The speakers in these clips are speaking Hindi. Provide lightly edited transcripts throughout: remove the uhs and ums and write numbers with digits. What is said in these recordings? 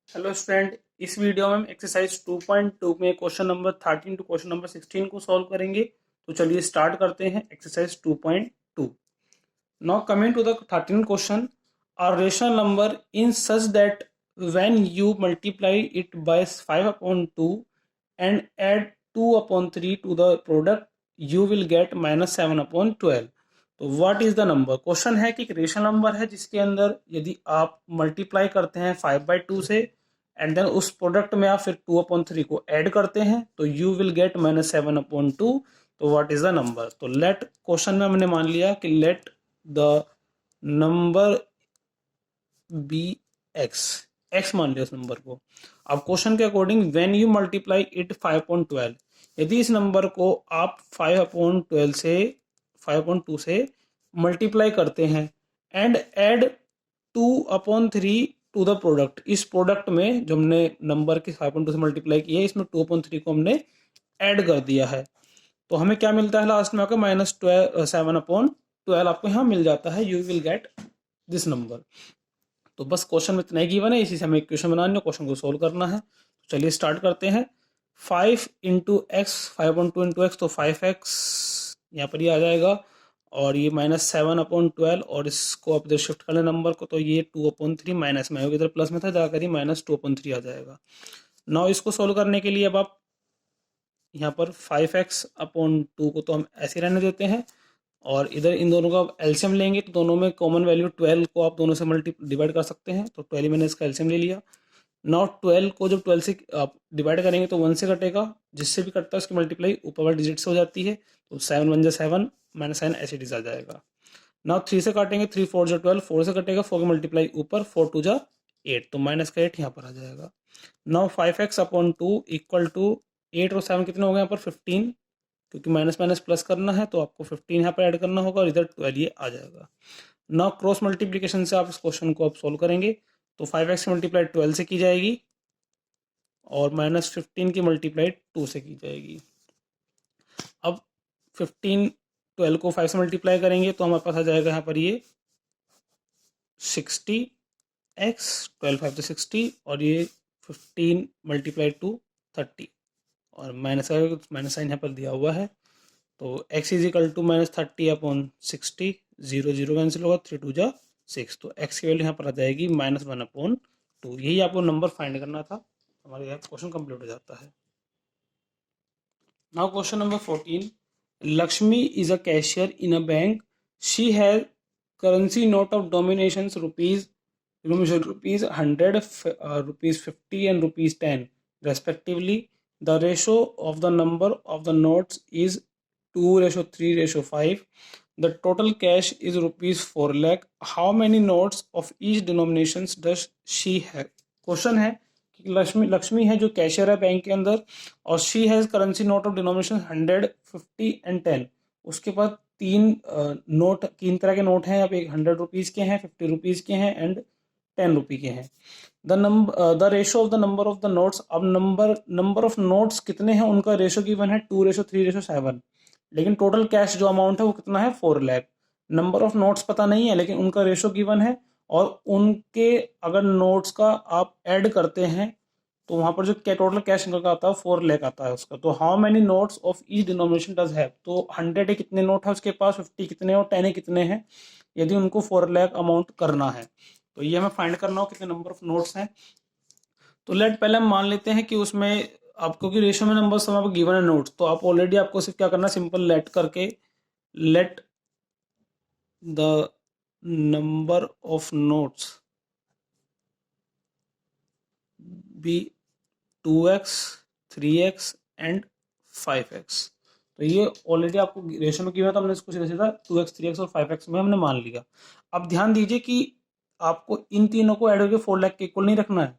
हेलो स्टूडेंट, इस वीडियो में हम एक्सरसाइज 2.2 में question number 13 to question number 16 को सॉल्व करेंगे। तो चलिए स्टार्ट करते हैं exercise 2.2। Now coming to the 13 question, a rational number in such that when you multiply it by 5 upon 2 and add 2 upon 3 to the product you will get minus 7 upon 12। तो what is the number. Question है कि एक रेशनल नंबर है जिसके अंदर यदि आप मल्टीप्लाई करते हैं 5/2 से एंड देन उस प्रोडक्ट में आप फिर 2/3 को ऐड करते हैं तो यू विल गेट -7/2। तो व्हाट इज द नंबर। तो लेट क्वेश्चन में हमने मान लिया कि let the number be x, x मान लिया उस नंबर को। अब क्वेश्चन के according when you multiply it 5/12, यदि इस नंबर को आप 5/12 से 5/2 से मल्टीप्लाई करते हैं and add 2/3 to the product, इस प्रोडक्ट में जो हमने नंबर के 5/2 से मल्टीप्लाई किया है इसमें 2/3 को हमने ऐड कर दिया है, तो हमें क्या मिलता है लास्ट में आकर -7/12 आपको यहाँ मिल जाता है। You will get this number. तो बस क्वेश्चन में इतना ही गिवन है, इसी से हमें इक्वेशन बनानी है, क्वेश्चन को सोल्व करना है। तो चलिए स्टार्ट करते हैं। 5 इंटू एक्स, 5/2 इंटू एक्स, तो 5x यहाँ पर ही आ जाएगा और ये -7/12 और इसको आप इधर शिफ्ट कर लें नंबर को, तो ये 2/3 माइनस में होगा, इधर प्लस में था जाकर ही -2/3 आ जाएगा। नाउ इसको सोल्व करने के लिए अब आप यहाँ पर 5x/2 को तो हम ऐसे रहने देते हैं और इधर इन दोनों का एलसीएम लेंगे तो दोनों में कॉमन वैल्यू 12 को आप दोनों से डिवाइड कर सकते हैं, तो 12 मैंने इसका एलसीएम ले लिया। नाउ 12 को जब 12 से आप डिवाइड करेंगे तो 1 से कटेगा, जिससे भी कटता है उसकी मल्टीप्लाई ऊपर वाले डिजिट से हो जाती है, तो 7 1 7 -9 ऐसे डिजिट आ जाएगा। नाउ 3 से काटेंगे, 3 4 12, 4 से कटेगा, 4 की मल्टीप्लाई ऊपर, 4 2 8, तो माइनस का 8 यहाँ पर आ जाएगा। नाउ 5x/2 इक्वल टू 8 और 7 कितने हो गए यहाँ पर 15, क्योंकि माइनस माइनस प्लस करना है तो आपको 15 यहाँ पर ऐड करना होगा और इधर 12 ये आ जाएगा। नाउ क्रॉस मल्टीप्लिकेशन से आप इस क्वेश्चन को आप सोल्व करेंगे, तो 5x की मल्टीप्लाई 12 से की जाएगी और -15 की मल्टीप्लाई 2 से की जाएगी। अब 15 12 को 5 से मल्टीप्लाई करेंगे तो हमारे पास आ जाएगा यहाँ पर ये 60x, 12 5 से 60 और ये 15 मल्टीप्लाई 2 30 और माइनस का माइनस साइन यहाँ पर दिया हुआ है, तो x is equal to -30/60, 0 0 cancel होगा, 3 2 6, तो x की वैल्यू यहाँ पर आ जाएगी -1/2। यही आपको नंबर फाइंड करना था, हमारे यहाँ क्वेश्चन कंप्लीट हो जाता है। Now question number 14, Lakshmi is a cashier in a bank. She has currency note of denominations rupees 100, rupees 50 and rupees 10 respectively. The ratio of the number of the notes is 2:3:5. The total cash is rupees 4 lakh. How many notes of each denominations does she have? Question है कि लक्ष्मी है जो कैशियर है बैंक के अंदर और she has currency note of denomination 100, 50 and 10। उसके पास तीन तरह के नोट हैं, यहाँ पे 100 रुपीज़ के हैं, 50 रुपीज़ के हैं एंड 10 रुपये के हैं। The ratio of the number of the notes, अब नंबर ऑफ नोट्स कितने हैं उनका रेशो गिवन है 2:3:7, लेकिन टोटल कैश जो अमाउंट है वो कितना है 4 लाख। नंबर ऑफ नोट्स पता नहीं है लेकिन उनका रेशो गिवन है और उनके अगर नोट्स का आप ऐड करते हैं तो वहाँ पर जो टोटल कैश निकल का आता है 4 लाख आता है उसका। तो how many notes of each denomination does have, तो 100 कितने नोट है उसके पास, 50 कितने और 10 कितने हैं, यदि उनको 4 लाख अमाउंट करना है तो ये हमें फाइंड करना हो कितने नंबर ऑफ नोट्स हैं। तो लेट पहले हम मान लेते हैं कि उसमें आप क्योंकि रेशियो में नंबर सब आपको गिवन है नोट्स, तो आप ऑलरेडी आपको सिर्फ क्या करना है, सिंपल लेट करके let the number of notes be 2x, 3x and 5x। तो ये ऑलरेडी आपको रेशो में किया था, हमने इसको सीधा सीधा 2x, 3x और 5x में हमने मान लिया। अब ध्यान दीजिए कि आपको इन तीनों को ऐड करके 4 लाख के इक्वल नहीं रखना है,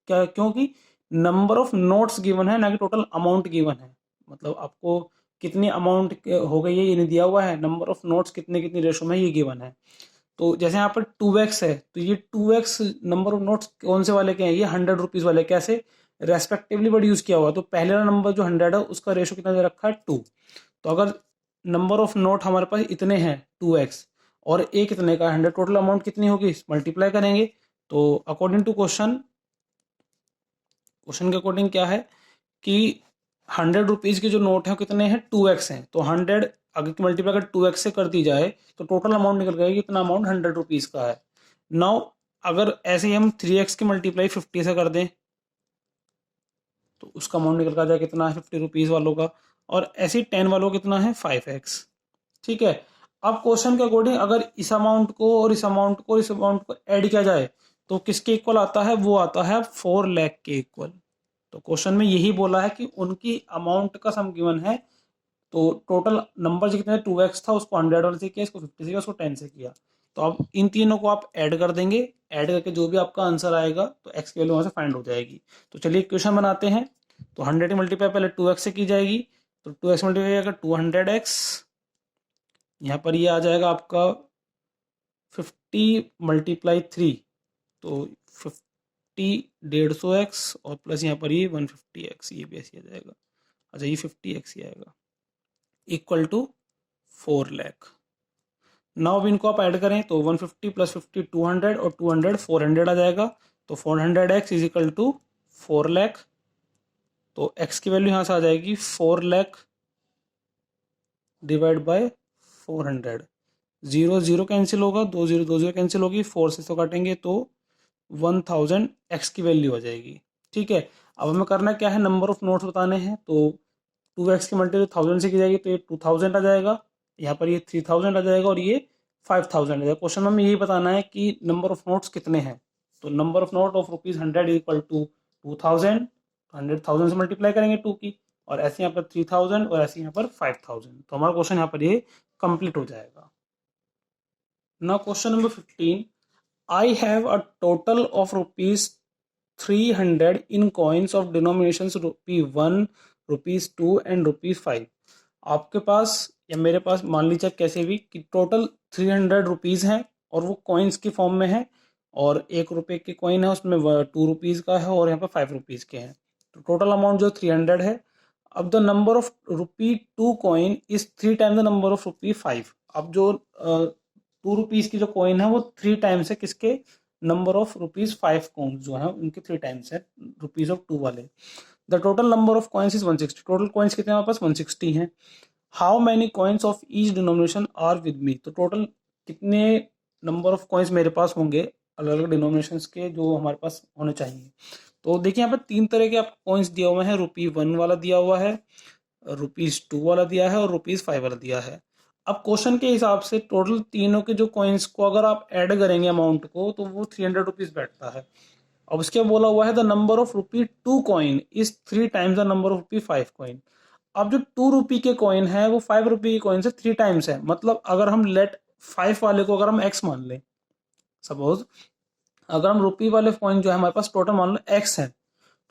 क्योंकि नंबर ऑफ नोट्स गिवन है ना कि टोटल अमाउंट गिवन है। मतलब आपको कितनी अमाउंट हो गई है ये नहीं दिया हुआ है, नंबर ऑफ नोट्स कितने कितनी रेशो में ये गिवन है। तो जैसे यहाँ पर 2x है तो ये 2x नंबर ऑफ नोट्स कौन से वाले के हैं, ये 100 रुपीज़ वाले, कैसे रेस्पेक्टिवली वर्ड यूज़ किया हुआ, तो पहले वाला नंबर जो 100 है उसका रेशो कितना दे रखा है 2। तो अगर नंबर ऑफ नोट हमारे पास इतने हैं 2x और ए कितने का 100, टोटल अमाउंट कितनी होगी, मल्टीप्लाई करेंगे। तो अकॉर्डिंग टू क्वेश्चन क्वेश्चन के अकॉर्डिंग क्या है कि 100 रुपीज़ के जो नोट है कितने हैं, 2x हैं, तो 100 अगर मल्टीप्लाई अगर 2x से कर दी जाए तो टोटल अमाउंट निकल गया कि इतना अमाउंट 100 रुपीज़ का है। नाउ अगर ऐसे ही हम 3x की मल्टीप्लाई 50 से कर दें तो उसका अमाउंट निकल कर जाए कितना है 50 रुपीज़ वालों का, और ऐसे ही 10 वालों का कितना है 5x। ठीक है, अब क्वेश्चन के अकॉर्डिंग अगर इस अमाउंट को और इस अमाउंट को इस अमाउंट को ऐड किया जाए तो किसके इक्वल आता है, वो आता है 4 लाख के इक्वल। तो क्वेश्चन में यही बोला है कि उनकी अमाउंट का सम गिवन है, तो टोटल नंबर जो कितने 2x था उसको 100 से किया, इसको 50 से किया, उसको 10 से किया। तो अब इन तीनों को आप ऐड कर देंगे, ऐड करके जो भी आपका आंसर आएगा तो x की वैल्यू वहां से फाइंड हो जाएगी। तो चलिए क्वेश्चन बनाते हैं। तो 100 की मल्टीप्लाई पहले 2x से की जाएगी, तो 2x मल्टीप्लाई अगर 200x, यहाँ पर ये आ जाएगा आपका 50 मल्टीप्लाई 3, तो 50 150x और प्लस यहाँ पर ये 150x, ये भी ऐसे आ जाएगा। अच्छा ये 50x ही आएगा इक्वल टू 4 लाख। नाउ अब इनको आप ऐड करें तो 150 प्लस 50 200 और 200 400 आ जाएगा, तो 400x is equal to 4 lakh. तो x की वैल्यू यहाँ से आ जाएगी 4 लाख डिवाइड बाय 400। 0 0 कैंसिल होगा, 2 0 2 0 कैंसिल होगी, 4 से तो काटेंगे तो 1000 x की वैल्यू आ जाएगी। ठीक है, अब हमें करना क्या है, नंबर ऑफ नोट्स बताने हैं। तो 2x की मल्टीप्लाई 1000 से की जाएगी तो ये 2000 आ जाएगा, यहाँ पर ये 3000 आ जाएगा और ये 5000 आ जाएगा। क्वेश्चन में हमें यही बताना है कि नंबर ऑफ नोट्स कितने हैं। तो number of note of ₹100 equal to 2000, 100,000 से मल्टीप्लाई करेंगे 2 की, और ऐसे यहाँ पर 3000 और ऐसे यहाँ पर 5000, तो हमारा क्वेश्चन यहाँ पर ये कंप्लीट हो जाएगा। Now question number 15, I have a total of rupees 300 in coins of denominations ₹1, ₹2 and ₹5। आपके पास या मेरे पास मान लीजिए कैसे भी कि टोटल 300 रुपीज़ हैं और वो कॉइन्स की फॉर्म में है, और ₹1 के कॉइन है उसमें 2 रुपीज़ का है और यहाँ पर 5 रुपीज़ के हैं। तो टोटल अमाउंट जो 300 है। अब the number of ₹2 coin is 3 time the number of ₹5। अब जो 2 रुपीज़ की जो कॉइन है वो 3 टाइम्स है किसके, नंबर ऑफ ₹5 कॉइन जो है उनके 3 टाइम्स है रुपीज ऑफ 2 वाले। The total number of coins is 160। Total coins कितने हमारे पास 160 हैं। How many coins of each denomination are with me. तो टोटल कितने नंबर ऑफ कॉइन्स मेरे पास होंगे अलग अलग डिनोमिनेशन के जो हमारे पास होने चाहिए। तो देखिए यहाँ पर 3 तरह के आप कॉइन्स दिया हुआ है, ₹1 वाला दिया हुआ है, ₹2 वाला दिया है और ₹5 वाला दिया है। अब क्वेश्चन के हिसाब से टोटल तीनों के जो कॉइन्स को अगर आप ऐड करेंगे अमाउंट को तो वो 300 रुपीज बैठता है। अब उसके बोला हुआ है the number of ₹2 coin is 3 times the number of ₹5 coin. अब जो ₹2 के कॉइन है वो ₹5 के कॉइन से 3 टाइम्स है। मतलब अगर हम लेट 5 वाले को अगर हम x मान लें, सपोज अगर हम रुपी वाले कॉइन जो है हमारे पास टोटल मान लो x है,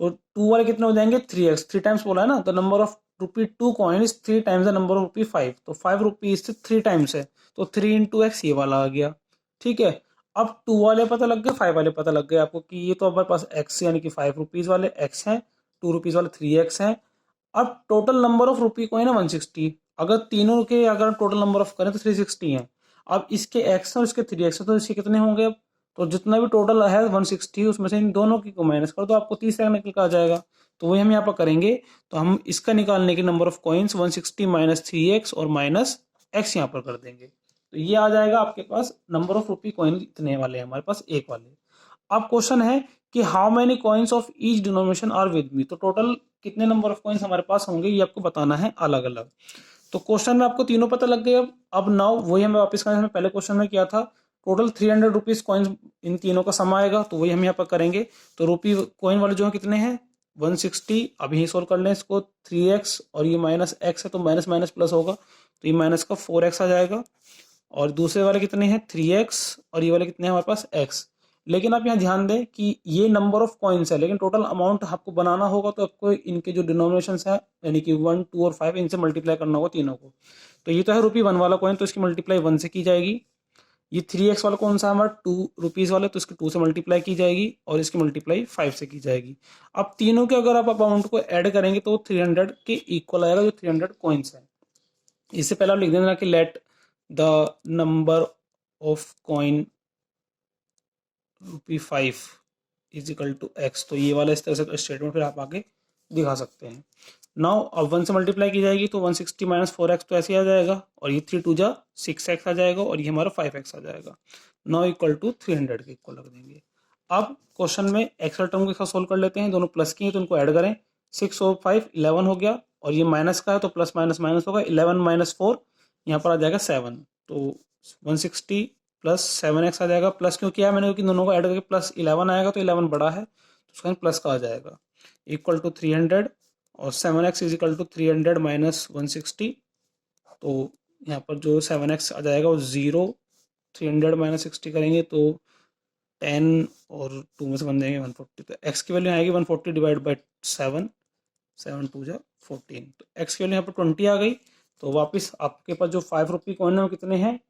तो 2 वाले कितने हो जाएंगे 3x, 3 टाइम्स बोला है ना, the number of ₹2 coin is 3 times the number of ₹5। तो 5 रुपीज से 3 टाइम्स है, तो 3 इंटू एक्स ये वाला आ गया। ठीक है, अब 2 वाले पता लग गए, 5 वाले पता लग गए आपको कि ये तो हमारे पास x यानी कि 5 रुपीज वाले x हैं, 2 रुपीज वाले 3x हैं। अब total number of rupee coin है 160। अगर तीनों के अगर टोटल नंबर ऑफ करें तो 360 है। अब इसके x है और इसके 3x है, तो इसके कितने होंगे। अब तो जितना भी टोटल है 160 उसमें से इन दोनों की को माइनस कर दो, आपको 30 निकल कर आ जाएगा। तो वही हम यहाँ पर करेंगे, तो हम इसका निकालने के number of coins 160 minus 3x और माइनस x यहाँ पर कर देंगे, तो ये आ जाएगा आपके पास नंबर ऑफ रुपी कॉइन इतने वाले हैं हमारे पास 1 वाले। अब क्वेश्चन है कि how many coins of each denomination are with me. तो टोटल कितने नंबर ऑफ कॉइन्स हमारे पास होंगे ये आपको बताना है अलग अलग। तो क्वेश्चन में आपको तीनों पता लग गए। अब नाउ वही हमें वापस करना है, पहले क्वेश्चन में किया था। टोटल 300 रुपीज कॉइन्स इन तीनों का सम आएगा, तो वही हम यहाँ पर करेंगे। तो रुपी कॉइन वाले जो है कितने हैं 160। अब यही सोल्व कर लें इसको, 3x और ये माइनस x है तो माइनस माइनस प्लस होगा, तो ये माइनस का 4x आ जाएगा। और दूसरे वाले कितने हैं 3x और ये वाले कितने हैं हमारे पास x। लेकिन आप यहाँ ध्यान दें कि ये नंबर ऑफ कॉइन्स है, लेकिन टोटल अमाउंट आपको बनाना होगा तो आपको इनके जो डिनोमिनेशन है यानी कि 1 2 और 5 इनसे मल्टीप्लाई करना होगा तीनों को। तो ये तो है ₹1 वाला कॉइन, तो इसकी मल्टीप्लाई 1 से की जाएगी। ये 3x वाला कौन सा हमारा 2 रुपीज़ वाला, तो इसकी 2 से मल्टीप्लाई की जाएगी और इसकी मल्टीप्लाई 5 से की जाएगी। अब तीनों के अगर आप अमाउंट को ऐड करेंगे तो 300 के इक्वल आएगा जो 300 कॉइन्स है। इससे पहले आप लिख देना कि let the number of coin ₹5 is equal to x. तो ये वाला इस तरह से स्टेटमेंट फिर आप आगे दिखा सकते हैं। नाउ अब 1 से मल्टीप्लाई की जाएगी तो 160 माइनस 4x तो ऐसे ही आ जाएगा, और ये 3 2 जा 6x आ जाएगा, और ये हमारा 5x आ जाएगा। नाउ इक्वल टू 300 के इक्वल रख देंगे। अब क्वेश्चन में एक्स्ट्रा टर्म के साथ सोल्व कर लेते हैं, दोनों प्लस की हैं तो उनको ऐड करें। 6 और 5 11 हो गया, और ये माइनस का है तो प्लस माइनस माइनस होगा। 11 माइनस 4 यहाँ पर आ जाएगा 7, तो 160 प्लस 7x आ जाएगा। प्लस क्यों किया है मैंने, क्योंकि दोनों को ऐड करके प्लस 11 आएगा, तो 11 बड़ा है तो उसका प्लस का आ जाएगा, इक्वल टू 300, और 7x is equal to 300 minus 160। तो यहाँ पर जो 7x आ जाएगा वो 0, 300 माइनस 60 करेंगे तो 10 और 2 में से बन जाएंगे 140। तो x की वैल्यू आएगी 140 डिवाइड बाई 7, 7 2 जा 14। तो x की वैल्यू यहाँ पर 20 आ गई। तो वापस आपके पास जो 5 रुपये कॉइन है वो कितने हैं,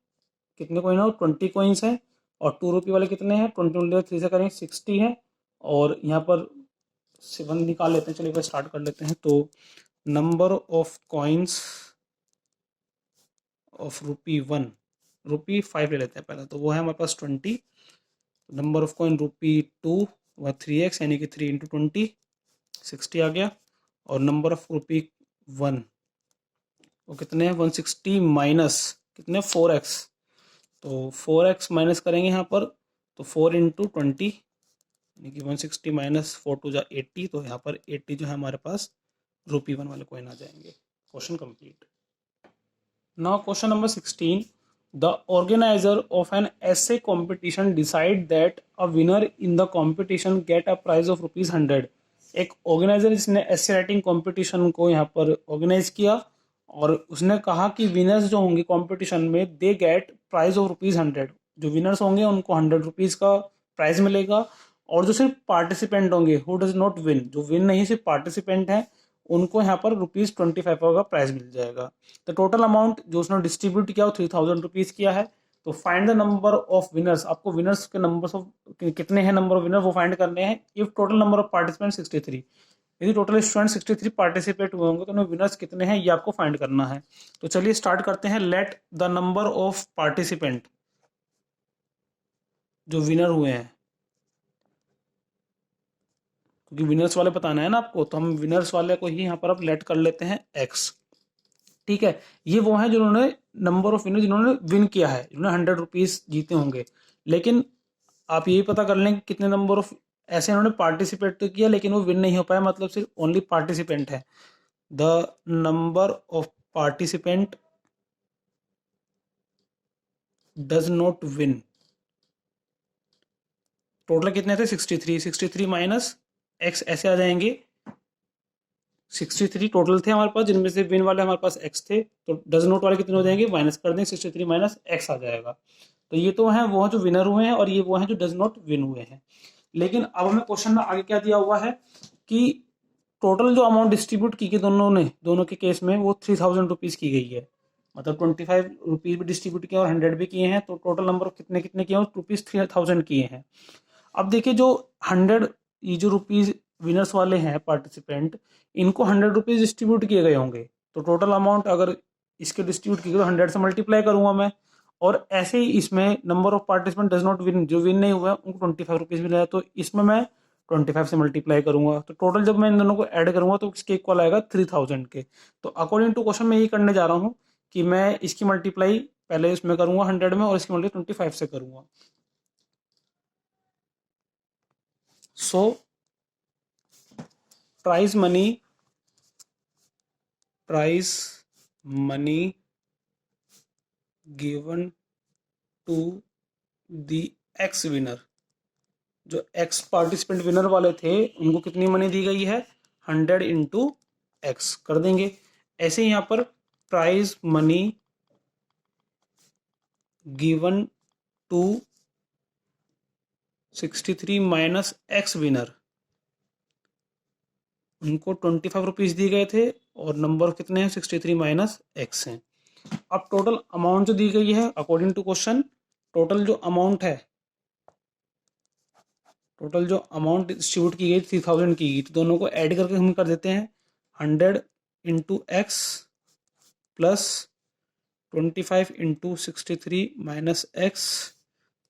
कितने कॉइन है, 20 कॉइन्स हैं। और 2 रुपये वाले कितने हैं, 20 3 से करेंगे 60 है। और यहाँ पर 7 निकाल लेते हैं, चलिए फिर स्टार्ट कर लेते हैं। तो नंबर ऑफ कॉइन्स ऑफ ₹1, ₹5 ले लेते हैं पहले, तो वो है हमारे पास 20। नंबर ऑफ कॉइन ₹2 वह 3x यानी कि 3 इंटू 20 60 आ गया। और नंबर ऑफ ₹1 वो कितने हैं, 160 माइनस कितने 4x, तो 4x माइनस करेंगे यहाँ पर, तो 4 इंटू 20 यानी कि 160 माइनस 4 2 जा 80। तो यहाँ पर 80 जो है हमारे पास ₹1 वाले कॉइन आ जाएंगे। Question complete. Now question number 16. The organizer of an essay competition decide that a winner in the competition get a prize of ₹100। एक ऑर्गेनाइजर जिसने एसे राइटिंग कंपटीशन को यहाँ पर ऑर्गेनाइज किया, और उसने कहा कि विनर्स जो होंगे कंपटीशन में दे गेट प्राइज ऑफ ₹100। जो विनर्स होंगे उनको ₹100 का प्राइज मिलेगा, और जो सिर्फ पार्टिसिपेंट होंगे हु डज नॉट विन, जो विन नहीं सिर्फ पार्टिसिपेंट हैं, उनको यहाँ पर ₹25 का प्राइज मिल जाएगा। तो टोटल अमाउंट जो उसने डिस्ट्रीब्यूट किया वो ₹3000 किया है। तो find the number of winners, आपको विनर्स के नंबर ऑफ कितने हैं, नंबर ऑफ विनर वो फाइंड करने हैं। If total number of participant 63, यदि टोटल स्टूडेंट 63 पार्टिसिपेट हुए होंगे तो उन्हें विनर्स कितने हैं ये आपको फाइंड करना है। तो चलिए स्टार्ट करते हैं। Late the number of participant, जो विनर हुए हैं, क्योंकि विनर्स वाले बताना है ना आपको, तो हम विनर्स वाले को ही यहाँ पर अब लेट कर लेते हैं x। ठीक है, ये वो हैं जिन्होंने नंबर ऑफ विनर जिन्होंने विन किया है, जिन्होंने ₹100 जीते होंगे। लेकिन आप यही पता कर लें कि कितने नंबर ऑफ ऐसे इन्होंने पार्टिसिपेट तो किया लेकिन वो विन नहीं हो पाया, मतलब सिर्फ ओनली पार्टिसिपेंट है। The number of participant does not win. Total कितने थे 63, 63 माइनस x ऐसे आ जाएंगे। 63 टोटल थे हमारे पास, जिनमें से विन वाले हमारे पास x थे, तो डज नोट वाले कितने हो जाएंगे, माइनस कर दें, 63 माइनस x आ जाएगा। तो ये तो हैं वो हैं जो विनर हुए हैं, और ये वो हैं जो डज नॉट विन हुए हैं। लेकिन अब हमें क्वेश्चन में आगे क्या दिया हुआ है कि टोटल जो अमाउंट डिस्ट्रीब्यूट की गई दोनों के केस में वो ₹3000 की गई है, मतलब ₹25 भी डिस्ट्रीब्यूट किए और 100 भी किए हैं। तो टोटल नंबर कितने कितने किए हैं, ₹3000 किए हैं। अब देखिए जो 100 ये जो रुपीज विनर्स वाले हैं पार्टिसिपेंट, इनको ₹100 डिस्ट्रीब्यूट किए गए होंगे। तो टोटल अमाउंट अगर इसके डिस्ट्रीब्यूट किए तो 100 से मल्टीप्लाई करूंगा मैं। और ऐसे ही इसमें number of participant does not win, जो विन नहीं हुआ है उनको ₹25 मिला, तो इसमें मैं 25 से मल्टीप्लाई करूंगा। तो टोटल जब मैं इन दोनों को ऐड करूंगा तो इसके इक्वल आएगा 3000 के। तो अकॉर्डिंग टू क्वेश्चन मैं यही करने जा रहा हूँ कि मैं इसकी मल्टीप्लाई पहले इसमें करूंगा 100 में, और इसकी मल्टीप्लाई 25 से करूंगा। So prize money given to the x winner, जो एक्स पार्टिसिपेंट विनर वाले थे उनको कितनी मनी दी गई है, 100 इंटू एक्स कर देंगे। ऐसे ही यहाँ पर prize money given to 63 minus x winner, उनको ₹25 दिए गए थे, और नंबर कितने हैं 63 माइनस एक्स हैं। अब टोटल अमाउंट जो दी गई है अकॉर्डिंग टू क्वेश्चन, टोटल जो अमाउंट है, टोटल जो अमाउंट डिस्ट्रीब्यूट की गई 3000 की गई, तो दोनों को ऐड करके हम कर देते हैं 100 into x plus 25 into 63 minus x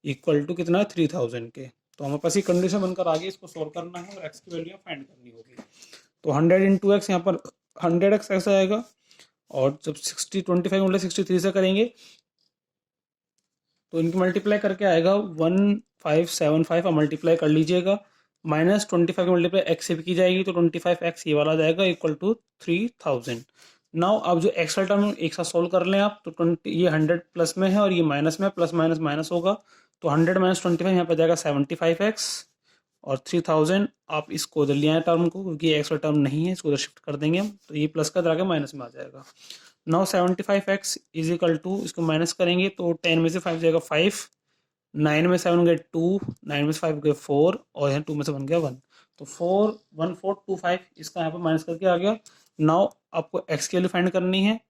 equal to कितना 3000 के। तो हमारे पास ये कंडीशन बनकर आ गई, इसको सोल्व करना है और एक्स की वैल्यू फाइंड करनी होगी। तो 100 इंटू एक्स, यहाँ पर 100x ऐसा आएगा, और जब 25 मतलब 63 से करेंगे तो इनकी मल्टीप्लाई करके आएगा 1575, अब मल्टीप्लाई कर लीजिएगा, माइनस 25 की मल्टीप्लाई एक्स से भी की जाएगी तो 25x ये वाला जाएगा इक्वल टू 3000। नाउ अब जो एक्स्ट्रा टर्म एक साथ सोल्व कर लें आप, तो 20 ये 100 प्लस में है और ये माइनस में, प्लस माइनस माइनस होगा, तो 100 माइनस 25 यहाँ पे जाएगा 75x, और 3000 आप इसको उधर ले आए टर्म को, क्योंकि ये एक्स्ट्रा टर्म नहीं है, इसको उधर शिफ्ट कर देंगे हम, तो ये प्लस का जाकर माइनस में आ जाएगा। Now 75x is equal to, इसको माइनस करेंगे तो 10 में से 5 जाएगा 5, 9 में 7 गए 2, 9 में से 5 गए 4, और यहाँ 2 में से 1 गया 1, तो 41425 इसका यहाँ पर माइनस करके आ गया। नाउ आपको x की वैल्यू फाइंड करनी है,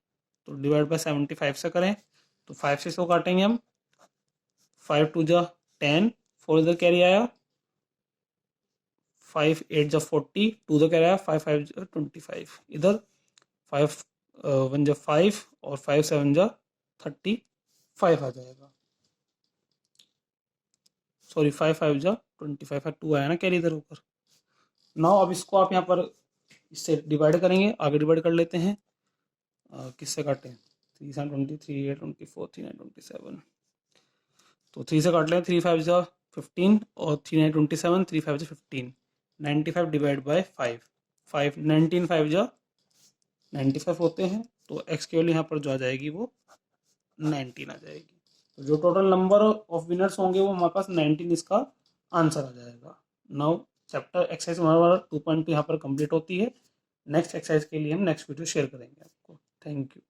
तो डिवाइड बाय 75 से करें, तो 5 से इसको काटेंगे हम, 5 टू जा 10, 4 इधर कैरी आया, 5 8 जा 40, 2 इधर कैरी आया, 5 5 जा 25, इधर 5 1 जा 5 और 5 7 जा 35 आ जाएगा, सॉरी 5 5 जा 25, 2 आया ना कैरी इधर ऊपर। नाउ अब इसको आप यहाँ पर इससे डिवाइड करेंगे, आगे डिवाइड कर लेते हैं, किससे काटें, 3 7 20, 3 8 24, 3 9 27, तो 3 से काट लें, 3 5 जा 15 और 3 9 27, 3 5 जा 15, 95 डिवाइड बाय 5, 5 19 5 जा 95 होते हैं, तो एक्स की वैल्यू यहाँ पर जो आ जाएगी वो 19 आ जाएगी। तो जो टोटल नंबर ऑफ विनर्स होंगे वो हमारे पास 19 इसका आंसर आ जाएगा। नाउ चैप्टर एक्सरसाइज हमारा 2.2 यहाँ पर कंप्लीट होती है। नेक्स्ट एक्सरसाइज के लिए हम नेक्स्ट वीडियो शेयर करेंगे आपको। Thank you.